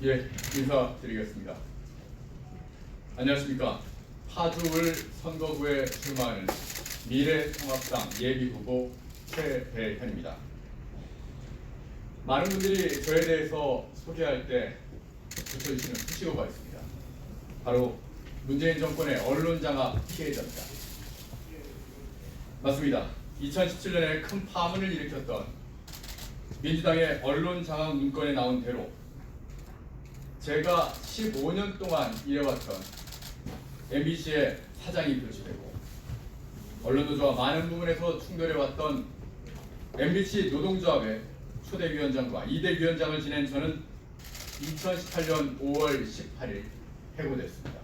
예, 인사드리겠습니다. 안녕하십니까. 파주을 선거구에 출마하는 미래통합당 예비후보 최배현입니다. 많은 분들이 저에 대해서 소개할 때 붙여주시는 수식어가 있습니다. 바로 문재인 정권의 언론장악 피해자입니다. 맞습니다. 2017년에 큰 파문을 일으켰던 민주당의 언론장악 문건에 나온 대로 제가 15년 동안 일해왔던 MBC의 사장이 교체되고 언론노조와 많은 부분에서 충돌해왔던 MBC 노동조합의 초대위원장과 2대 위원장을 지낸 저는 2018년 5월 18일 해고됐습니다.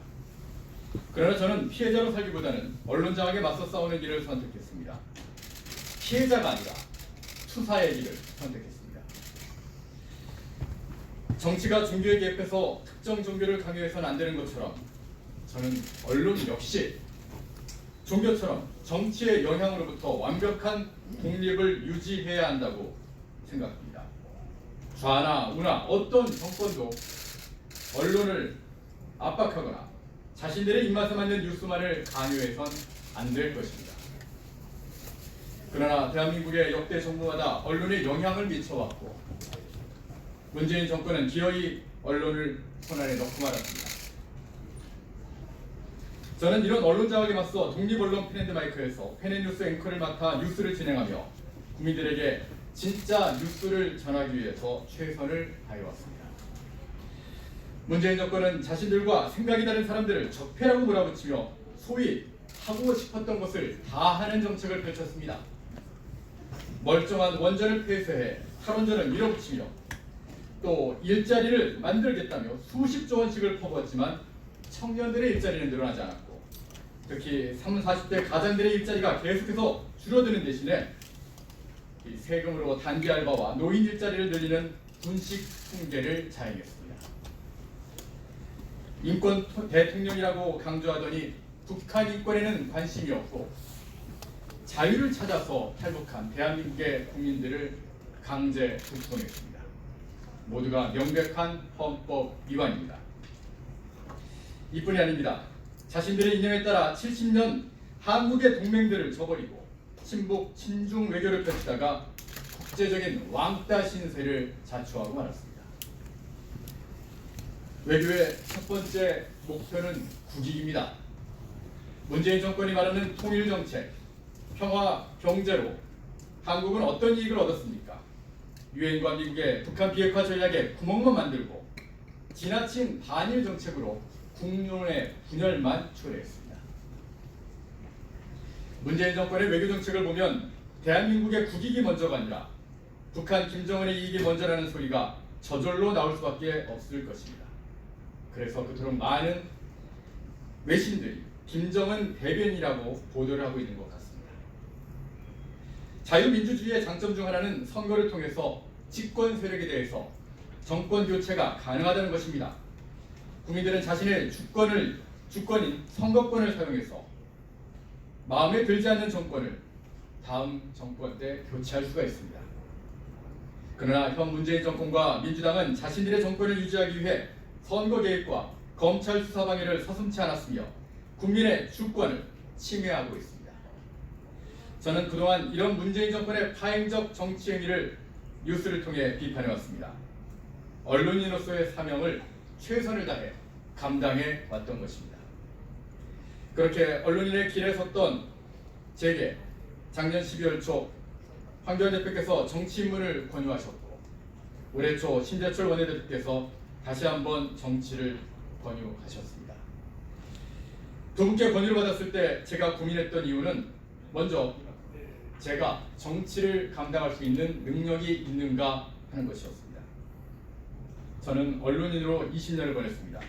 그러나 저는 피해자로 살기보다는 언론장악에 맞서 싸우는 길을 선택했습니다. 피해자가 아니라 투사의 길을 선택했습니다. 정치가 종교에 개입해서 특정 종교를 강요해서는 안 되는 것처럼 저는 언론 역시 종교처럼 정치의 영향으로부터 완벽한 독립을 유지해야 한다고 생각합니다. 좌나 우나 어떤 정권도 언론을 압박하거나 자신들의 입맛에 맞는 뉴스만을 강요해선 안 될 것입니다. 그러나 대한민국의 역대 정부마다 언론에 영향을 미쳐왔고 문재인 정권은 기어이 언론을 손안에 넣고 말았습니다. 저는 이런 언론장악에 맞서 독립언론 팬앤드마이크에서 팬앤뉴스 앵커를 맡아 뉴스를 진행하며 국민들에게 진짜 뉴스를 전하기 위해서 최선을 다해왔습니다. 문재인 정권은 자신들과 생각이 다른 사람들을 적폐라고 몰아붙이며 소위 하고 싶었던 것을 다 하는 정책을 펼쳤습니다. 멀쩡한 원전을 폐쇄해 탈원전을 밀어붙이며 또 일자리를 만들겠다며 수십조 원씩을 퍼부었지만 청년들의 일자리는 늘어나지 않았고 특히 30, 40대 가장들의 일자리가 계속해서 줄어드는 대신에 이 세금으로 단기 알바와 노인 일자리를 늘리는 분식 통계를 자행했습니다. 인권 대통령이라고 강조하더니 북한 인권에는 관심이 없고 자유를 찾아서 탈북한 대한민국의 국민들을 강제 북송했습니다. 모두가 명백한 헌법 위반입니다. 이뿐이 아닙니다. 자신들의 이념에 따라 70년 한국의 동맹들을 저버리고 친북 친중 외교를 펼치다가 국제적인 왕따 신세를 자초하고 말았습니다. 외교의 첫 번째 목표는 국익입니다. 문재인 정권이 말하는 통일정책, 평화, 경제로 한국은 어떤 이익을 얻었습니까? 유엔과 미국의 북한 비핵화 전략에 구멍만 만들고 지나친 반일 정책으로 국론의 분열만 초래했습니다. 문재인 정권의 외교 정책을 보면 대한민국의 국익이 먼저가 아니라 북한 김정은의 이익이 먼저라는 소리가 저절로 나올 수밖에 없을 것입니다. 그래서 그토록 많은 외신들이 김정은 대변이라고 보도를 하고 있는 것 같습니다. 자유민주주의의 장점 중 하나는 선거를 통해서 집권 세력에 대해서 정권 교체가 가능하다는 것입니다. 국민들은 자신의 주권인 선거권을 사용해서 마음에 들지 않는 정권을 다음 정권 때 교체할 수가 있습니다. 그러나 현 문재인 정권과 민주당은 자신들의 정권을 유지하기 위해 선거 개입과 검찰 수사 방해를 서슴지 않았으며 국민의 주권을 침해하고 있습니다. 저는 그동안 이런 문재인 정권의 파행적 정치 행위를 뉴스를 통해 비판해왔습니다. 언론인으로서의 사명을 최선을 다해 감당해 왔던 것입니다. 그렇게 언론인의 길에 섰던 제게 작년 12월 초 황교안 대표께서 정치 입문을 권유하셨고 올해 초 신재철 원내대표께서 다시 한번 정치를 권유하셨습니다. 두 분께 권유를 받았을 때 제가 고민했던 이유는 먼저 제가 정치를 감당할 수 있는 능력이 있는가 하는 것이었습니다. 저는 언론인으로 20년을 보냈습니다.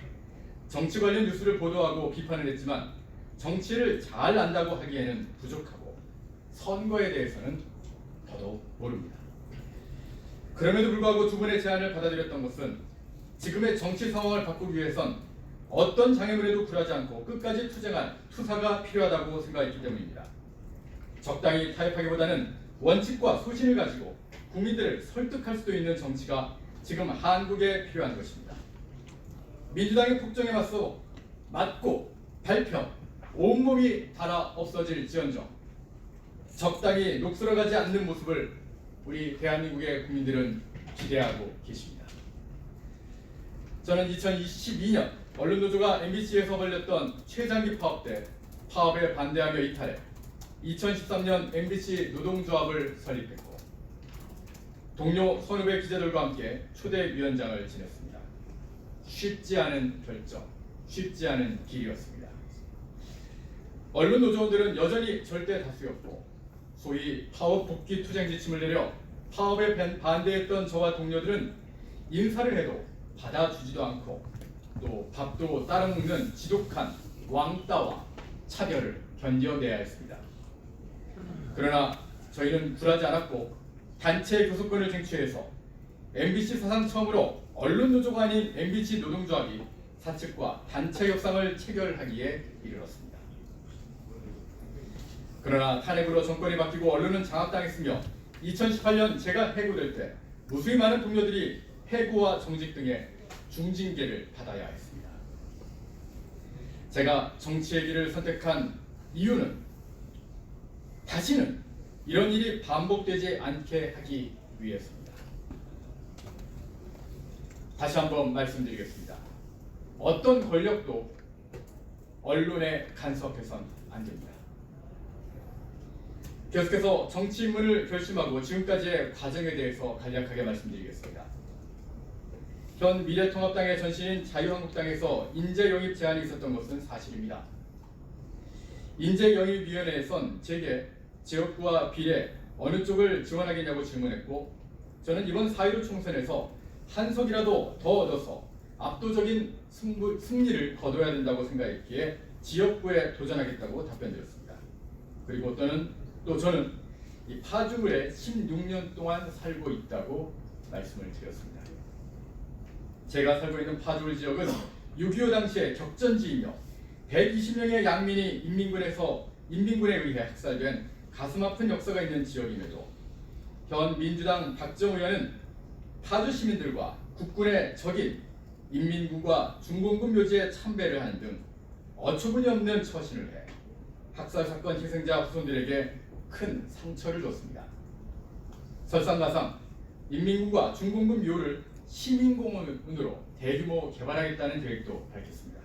정치 관련 뉴스를 보도하고 비판을 했지만 정치를 잘 안다고 하기에는 부족하고 선거에 대해서는 더더욱 모릅니다. 그럼에도 불구하고 두 분의 제안을 받아들였던 것은 지금의 정치 상황을 바꾸기 위해선 어떤 장애물에도 굴하지 않고 끝까지 투쟁한 투사가 필요하다고 생각했기 때문입니다. 적당히 타협하기보다는 원칙과 소신을 가지고 국민들을 설득할 수도 있는 정치가 지금 한국에 필요한 것입니다. 민주당의 폭정에 맞고 발표 온몸이 달아 없어질지언정 적당히 녹슬어가지 않는 모습을 우리 대한민국의 국민들은 기대하고 계십니다. 저는 2022년 언론노조가 MBC에서 벌였던 최장기 파업 때 파업에 반대하며 이탈해 2013년 MBC 노동조합을 설립했고 동료 선후배 기자들과 함께 초대위원장을 지냈습니다. 쉽지 않은 결정, 쉽지 않은 길이었습니다. 언론 노조원들은 여전히 절대 다수였고 소위 파업 복귀 투쟁 지침을 내려 파업에 반대했던 저와 동료들은 인사를 해도 받아주지도 않고 또 밥도 따라 먹는 지독한 왕따와 차별을 견뎌내야 했습니다. 그러나 저희는 굴하지 않았고 단체 교섭권을 쟁취해서 MBC 사상 처음으로 언론 노조가 아닌 MBC 노동조합이 사측과 단체 협상을 체결하기에 이르렀습니다. 그러나 탄핵으로 정권이 바뀌고 언론은 장악당했으며 2018년 제가 해고될 때 무수히 많은 동료들이 해고와 정직 등의 중징계를 받아야 했습니다. 제가 정치의 길을 선택한 이유는 다시는 이런 일이 반복되지 않게 하기 위해서입니다. 다시 한번 말씀드리겠습니다. 어떤 권력도 언론에 간섭해선 안 됩니다. 계속해서 정치 인문을 결심하고 지금까지의 과정에 대해서 간략하게 말씀드리겠습니다. 현 미래통합당의 전신인 자유한국당에서 인재 영입 제안이 있었던 것은 사실입니다. 인재 영입위원회에선 제게 지역구와 비례 어느 쪽을 지원하겠냐고 질문했고 저는 이번 4.15 총선에서 한 석이라도 더 얻어서 압도적인 승리를 거둬야 된다고 생각했기에 지역구에 도전하겠다고 답변드렸습니다. 그리고 또 저는 이 파주에 16년 동안 살고 있다고 말씀을 드렸습니다. 제가 살고 있는 파주 지역은 6.25 당시에 격전지이며 120명의 양민이 인민군에 의해 학살된 가슴 아픈 역사가 있는 지역임에도 현 민주당 박정우 의원은 파주 시민들과 국군의 적인 인민군과 중공군 묘지에 참배를 하는 등 어처구니 없는 처신을 해 학살사건 희생자 후손들에게 큰 상처를 줬습니다. 설상가상 인민군과 중공군 묘를 시민공원으로 대규모 개발하겠다는 계획도 밝혔습니다.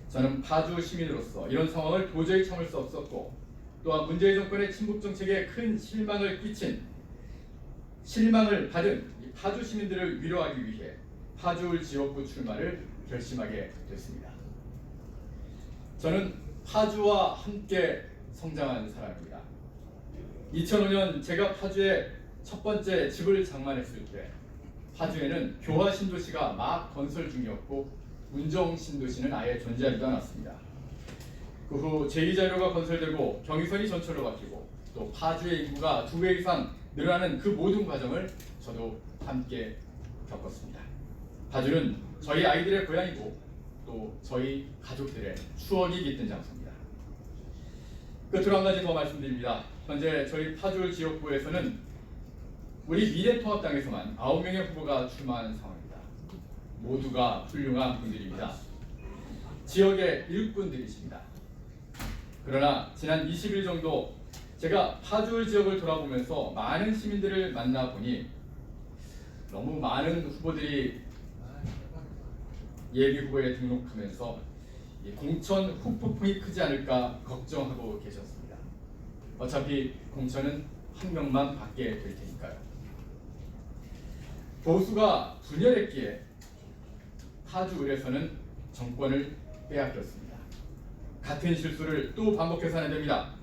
저는 파주 시민으로서 이런 상황을 도저히 참을 수 없었고 또한 문재인 정권의 친북 정책에 큰 실망을 받은 파주 시민들을 위로하기 위해 파주 지역구 출마를 결심하게 됐습니다. 저는 파주와 함께 성장한 사람입니다. 2005년 제가 파주에 첫 번째 집을 장만했을 때 파주에는 교화 신도시가 막 건설 중이었고 운정 신도시는 아예 존재하지도 않았습니다. 그 후 제2자료가 건설되고 경의선이 전철로 바뀌고 또 파주의 인구가 2배 이상 늘어나는 그 모든 과정을 저도 함께 겪었습니다. 파주는 저희 아이들의 고향이고 또 저희 가족들의 추억이 깃든 장소입니다. 끝으로 한 가지 더 말씀드립니다. 현재 저희 파주 지역구에서는 우리 미래통합당에서만 9명의 후보가 출마하는 상황입니다. 모두가 훌륭한 분들입니다. 지역의 일꾼들이십니다. 그러나 지난 20일 정도 제가 파주 지역을 돌아보면서 많은 시민들을 만나보니 너무 많은 후보들이 예비 후보에 등록하면서 공천 후폭풍이 크지 않을까 걱정하고 계셨습니다. 어차피 공천은 한 명만 받게 될 테니까요. 보수가 분열했기에 파주을에서는 정권을 빼앗겼습니다. 같은 실수를 또 반복해서는 안 됩니다.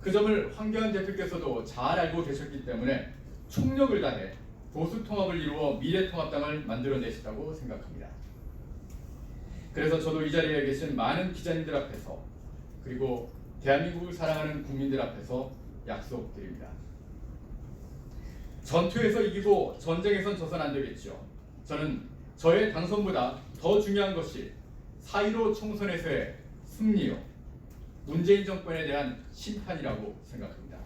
그 점을 황교안 대표께서도 잘 알고 계셨기 때문에 총력을 다해 보수 통합을 이루어 미래통합당을 만들어내시다고 생각합니다. 그래서 저도 이 자리에 계신 많은 기자님들 앞에서 그리고 대한민국을 사랑하는 국민들 앞에서 약속드립니다. 전투에서 이기고 전쟁에선 져선 안 되겠죠. 저는 저의 당선보다 더 중요한 것이 4.15 총선에서의 승리요, 문재인 정권에 대한 심판이라고 생각합니다.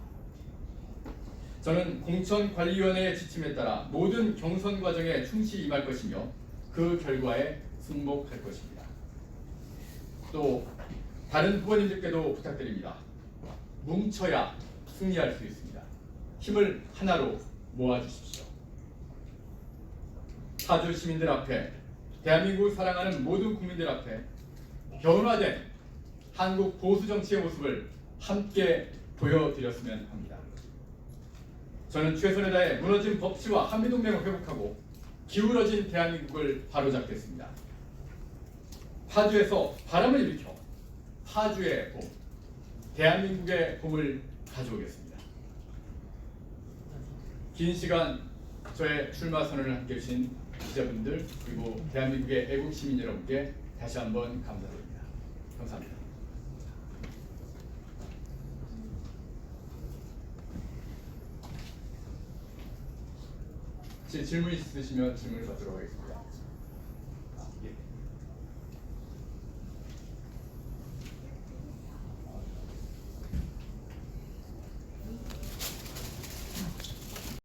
저는 공천관리위원회의 지침에 따라 모든 경선 과정에 충실히 임할 것이며 그 결과에 승복할 것입니다. 또 다른 후보님들께도 부탁드립니다. 뭉쳐야 승리할 수 있습니다. 힘을 하나로 모아주십시오. 파주 시민들 앞에, 대한민국을 사랑하는 모든 국민들 앞에 변화된 한국 보수 정치의 모습을 함께 보여드렸으면 합니다. 저는 최선을 다해 무너진 법치와 한미동맹을 회복하고 기울어진 대한민국을 바로잡겠습니다. 파주에서 바람을 일으켜 파주의 봄, 대한민국의 봄을 가져오겠습니다. 긴 시간 저의 출마 선언을 함께 해주신 기자분들 그리고 대한민국의 애국 시민 여러분께 다시 한번 감사드립니다. 감사합니다. 질문 있으시면 질문을 받도록 하겠습니다.